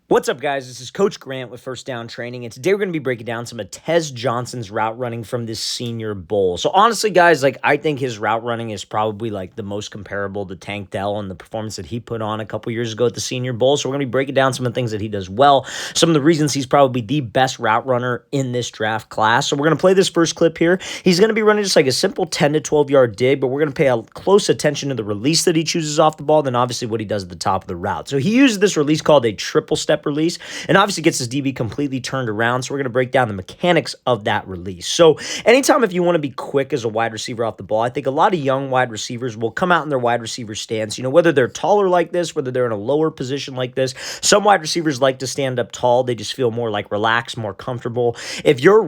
What's up, guys? This is Coach Grant with First Down Training, and today we're going to be breaking down some of Tez Johnson's route running from this Senior Bowl. So honestly, guys, I think his route running is probably the most comparable to Tank Dell and the performance that he put on a couple years ago at the Senior Bowl. So we're going to be breaking down some of the things that he does well, some of the reasons he's probably the best route runner in this draft class. So we're going to play this first clip here. He's going to be running just a simple 10 to 12 yard dig, but we're going to pay a close attention to the release that he chooses off the ball, then obviously what he does at the top of the route. So he uses this release called a triple step release, and obviously gets his DB completely turned around. So we're going to break down the mechanics of that release. So anytime if you want to be quick as a wide receiver off the ball, I think a lot of young wide receivers will come out in their wide receiver stance, whether they're taller like this, whether they're in a lower position like this. Some wide receivers like to stand up tall. They just feel more relaxed, more comfortable. If you're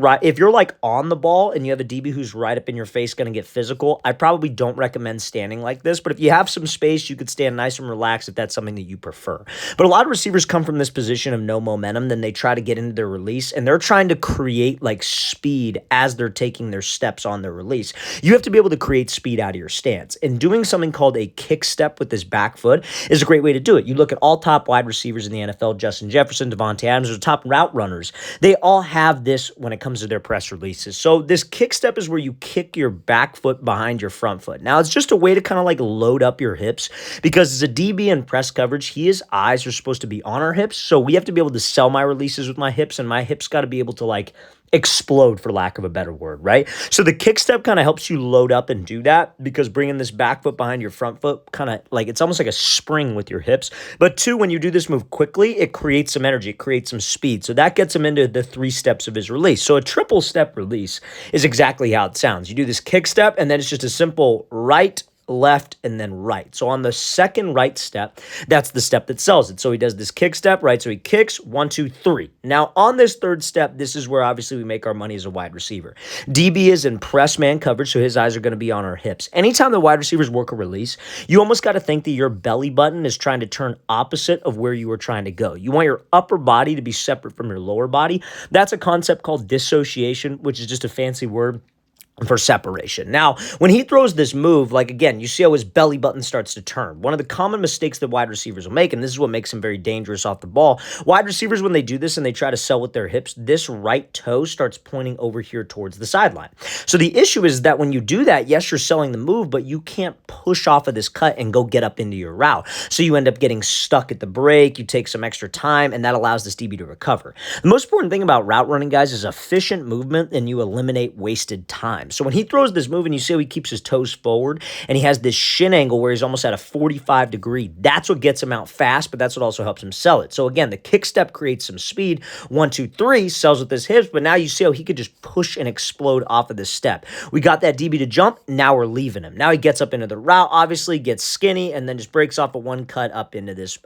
on the ball and you have a DB who's right up in your face, going to get physical, I probably don't recommend standing like this. But if you have some space, you could stand nice and relaxed if that's something that you prefer. But a lot of receivers come from this position of no momentum, then they try to get into their release, and they're trying to create speed as they're taking their steps on their release. You have to be able to create speed out of your stance, and doing something called a kick step with this back foot is a great way to do it. You look at all top wide receivers in the NFL, Justin Jefferson, Devontae Adams, or top route runners, they all have this when it comes to their press releases. So this kick step is where you kick your back foot behind your front foot. Now, it's just a way to kind of load up your hips, because as a DB in press coverage, his eyes are supposed to be on our hips, so we have to be able to sell my releases with my hips, and my hips got to be able to explode, for lack of a better word, right? So the kick step kind of helps you load up and do that, because bringing this back foot behind your front foot kind of it's almost like a spring with your hips. But two, when you do this move quickly, it creates some energy, it creates some speed. So that gets him into the 3 steps of his release. So a triple step release is exactly how it sounds. You do this kick step, and then it's just a simple right, left, and then right. So on the second right step, that's the step that sells it. So he does this kick step, right? So he kicks 1, 2, 3. Now on this third step, this is where obviously we make our money as a wide receiver. DB is in press man coverage, so his eyes are going to be on our hips. Anytime the wide receivers work a release, you almost got to think that your belly button is trying to turn opposite of where you are trying to go. You want your upper body to be separate from your lower body. That's a concept called dissociation, which is just a fancy word for separation. Now, when he throws this move, again, you see how his belly button starts to turn. One of the common mistakes that wide receivers will make, and this is what makes him very dangerous off the ball, wide receivers, when they do this and they try to sell with their hips, this right toe starts pointing over here towards the sideline. So the issue is that when you do that, yes, you're selling the move, but you can't push off of this cut and go get up into your route. So you end up getting stuck at the break, you take some extra time, and that allows this DB to recover. The most important thing about route running, guys, is efficient movement, and you eliminate wasted time. So when he throws this move and you see how he keeps his toes forward and he has this shin angle where he's almost at a 45 degree, that's what gets him out fast, but that's what also helps him sell it. So again, the kick step creates some speed. 1, 2, 3 sells with his hips, but now you see how he could just push and explode off of this step. We got that DB to jump. Now we're leaving him. Now he gets up into the route, obviously gets skinny, and then just breaks off a one cut up into this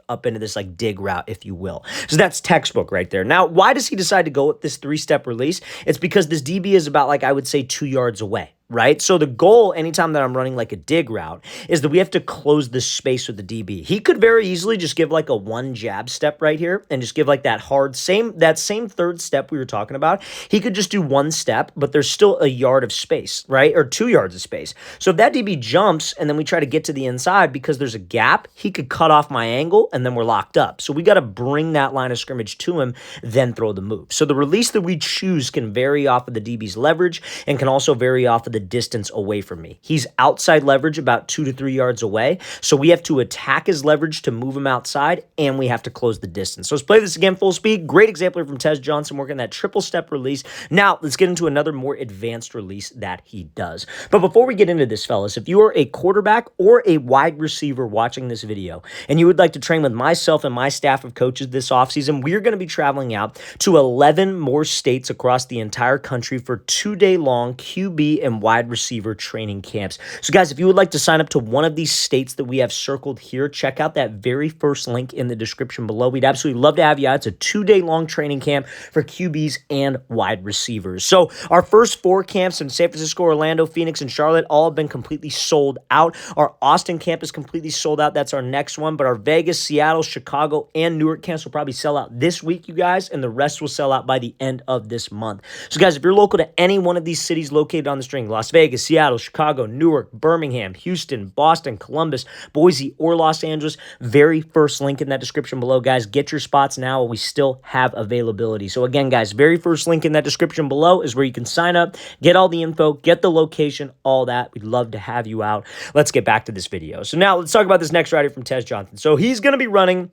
dig route, if you will. So that's textbook right there. Now, why does he decide to go with this 3-step release? It's because this DB is about I would say 2 yards away. Right? So the goal anytime that I'm running a dig route is that we have to close the space with the DB. He could very easily just give a 1 jab step right here and just give that hard same third step we were talking about. He could just do 1 step, but there's still a yard of space, right? Or 2 yards of space. So if that DB jumps and then we try to get to the inside because there's a gap, he could cut off my angle and then we're locked up. So we got to bring that line of scrimmage to him, then throw the move. So the release that we choose can vary off of the DB's leverage and can also vary off of the distance away from me. He's outside leverage about 2 to 3 yards away, so we have to attack his leverage to move him outside, and we have to close the distance. So let's play this again full speed. Great example from Tez Johnson working that triple step release. Now let's get into another more advanced release that he does. But before we get into this, fellas, if you are a quarterback or a wide receiver watching this video and you would like to train with myself and my staff of coaches this offseason, we're going to be traveling out to 11 more states across the entire country for 2-day-long QB and wide receiver training camps. So guys, if you would like to sign up to one of these states that we have circled here, check out that very first link in the description below. We'd absolutely love to have you out. It's a 2-day-long training camp for QBs and wide receivers. So our first 4 camps in San Francisco, Orlando, Phoenix, and Charlotte all have been completely sold out. Our Austin camp is completely sold out. That's our next one. But our Vegas, Seattle, Chicago, and Newark camps will probably sell out this week, you guys, and the rest will sell out by the end of this month. So guys, if you're local to any one of these cities located on the string, Las Vegas, Seattle, Chicago, Newark, Birmingham, Houston, Boston, Columbus, Boise, or Los Angeles. Very first link in that description below, guys. Get your spots now while we still have availability. So again, guys, very first link in that description below is where you can sign up, get all the info, get the location, all that. We'd love to have you out. Let's get back to this video. So now let's talk about this next rider from Tez Johnson. So he's going to be running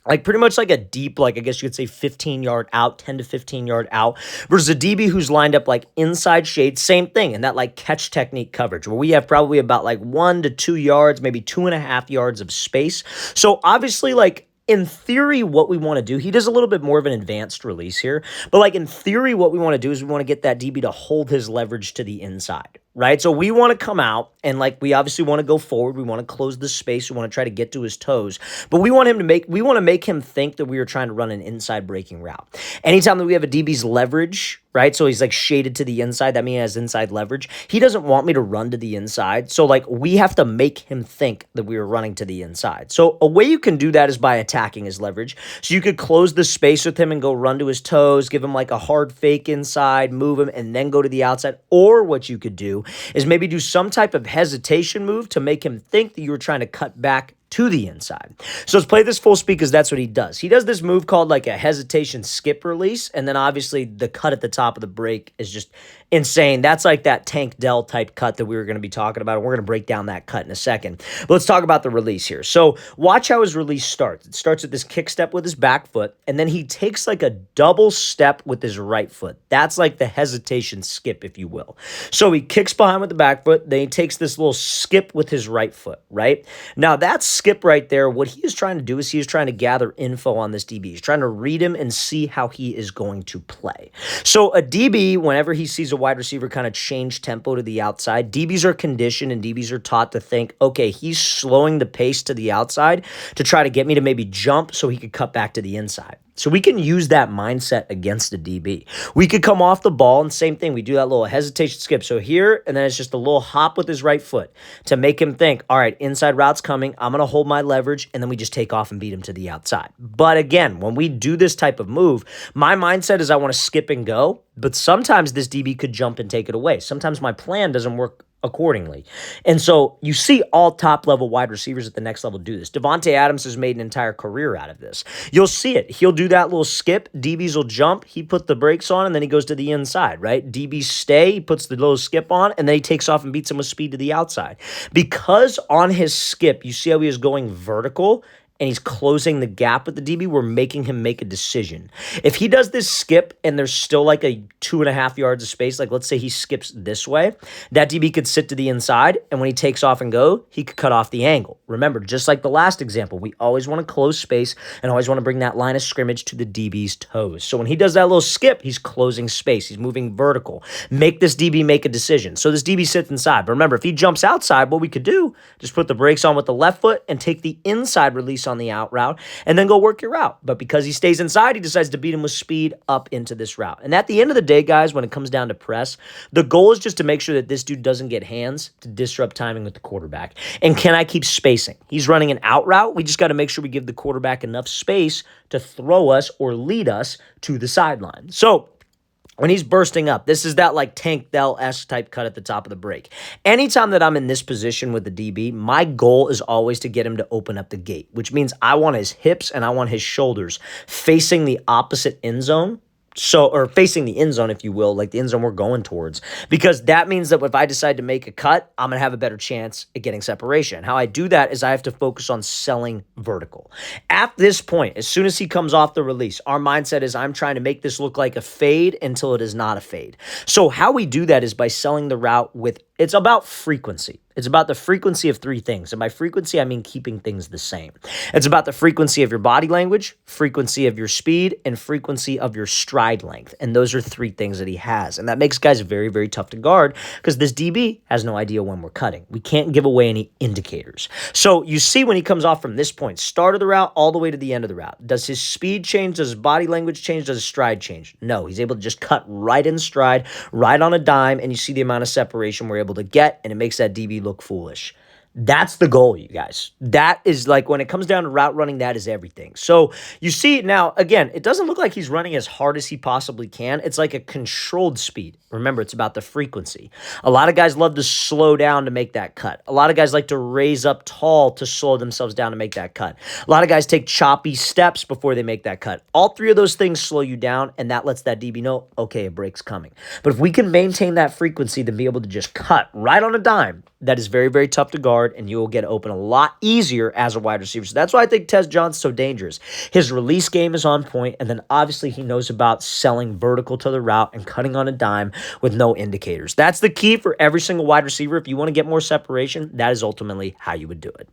like pretty much like a deep, like I guess you could say 15-yard out, 10 to 15-yard out, versus a DB who's lined up like inside shade, same thing, and that like catch technique coverage, where we have probably about like 1 to 2 yards, maybe 2.5 yards of space. So obviously, like, in theory, what we want to do, he does a little bit more of an advanced release here, but like in theory, what we want to do is we want to get that DB to hold his leverage to the inside, right? So we want to come out and like we obviously want to go forward. We want to close the space. We want to try to get to his toes, but we want to make him think that we are trying to run an inside breaking route. Anytime that we have a DB's leverage, right? So he's like shaded to the inside. That means he has inside leverage. He doesn't want me to run to the inside. So like we have to make him think that we are running to the inside. So a way you can do that is by attacking his leverage. So you could close the space with him and go run to his toes, give him like a hard fake inside, move him, and then go to the outside. Or what you could do is maybe do some type of hesitation move to make him think that you were trying to cut back to the inside. So let's play this full speed because that's what he does. He does this move called like a hesitation skip release, and then obviously the cut at the top of the break is just insane. That's like that Tank Dell type cut that we were going to be talking about, and we're going to break down that cut in a second. But let's talk about the release here. So watch how his release starts. It starts with this kick step with his back foot, and then he takes like a double step with his right foot. That's like the hesitation skip, if you will. So he kicks behind with the back foot, then he takes this little skip with his right foot, right? Now that's skip right there, what he is trying to do is he is trying to gather info on this DB. He's trying to read him and see how he is going to play. So a DB, whenever he sees a wide receiver kind of change tempo to the outside, DBs are conditioned and DBs are taught to think, okay, he's slowing the pace to the outside to try to get me to maybe jump so he could cut back to the inside. So we can use that mindset against a DB. We could come off the ball and same thing. We do that little hesitation skip. So here, and then it's just a little hop with his right foot to make him think, all right, inside route's coming. I'm going to hold my leverage, and then we just take off and beat him to the outside. But again, when we do this type of move, my mindset is I want to skip and go, but sometimes this DB could jump and take it away. Sometimes my plan doesn't work accordingly. And so you see all top-level wide receivers at the next level do this. Davante Adams has made an entire career out of this. You'll see it. He'll do that little skip. DBs will jump. He put the brakes on, and then he goes to the inside, right? DBs stay. He puts the little skip on, and then he takes off and beats him with speed to the outside. Because on his skip, you see how he is going vertical, and he's closing the gap with the DB, we're making him make a decision. If he does this skip and there's still like a 2.5 yards of space, like let's say he skips this way, that DB could sit to the inside, and when he takes off and go, he could cut off the angle. Remember, just like the last example, we always want to close space and always want to bring that line of scrimmage to the DB's toes. So when he does that little skip, he's closing space. He's moving vertical. Make this DB make a decision. So this DB sits inside. But remember, if he jumps outside, what we could do, just put the brakes on with the left foot and take the inside release on the out route and then go work your route. But because he stays inside, he decides to beat him with speed up into this route. And at the end of the day, guys, when it comes down to press, the goal is just to make sure that this dude doesn't get hands to disrupt timing with the quarterback. And can I keep spacing? He's running an out route. We just got to make sure we give the quarterback enough space to throw us or lead us to the sideline. So when he's bursting up, this is that like Tank Dell-esque type cut at the top of the break. Anytime that I'm in this position with the DB, my goal is always to get him to open up the gate, which means I want his hips and I want his shoulders facing the opposite end zone. So, or facing the end zone, if you will, like the end zone we're going towards, because that means that if I decide to make a cut, I'm going to have a better chance at getting separation. How I do that is I have to focus on selling vertical. At this point, as soon as he comes off the release, our mindset is I'm trying to make this look like a fade until it is not a fade. So how we do that is by selling the route with, it's about frequency. It's about the frequency of three things. And by frequency, I mean keeping things the same. It's about the frequency of your body language, frequency of your speed, and frequency of your stride length. And those are three things that he has. And that makes guys very, very tough to guard because this DB has no idea when we're cutting. We can't give away any indicators. So you see when he comes off from this point, start of the route all the way to the end of the route. Does his speed change? Does his body language change? Does his stride change? No, he's able to just cut right in stride, right on a dime, and you see the amount of separation we're able to get, and it makes that DB look foolish. That's the goal, you guys. That is like when it comes down to route running, that is everything. So you see now, again, it doesn't look like he's running as hard as he possibly can. It's like a controlled speed. Remember, it's about the frequency. A lot of guys love to slow down to make that cut. A lot of guys like to raise up tall to slow themselves down to make that cut. A lot of guys take choppy steps before they make that cut. All three of those things slow you down, and that lets that DB know, okay, a break's coming. But if we can maintain that frequency, then be able to just cut right on a dime, that is very, very tough to guard, and you will get open a lot easier as a wide receiver. So that's why I think Tez Johnson's so dangerous. His release game is on point, and then obviously he knows about selling vertical to the route and cutting on a dime with no indicators. That's the key for every single wide receiver. If you want to get more separation, that is ultimately how you would do it.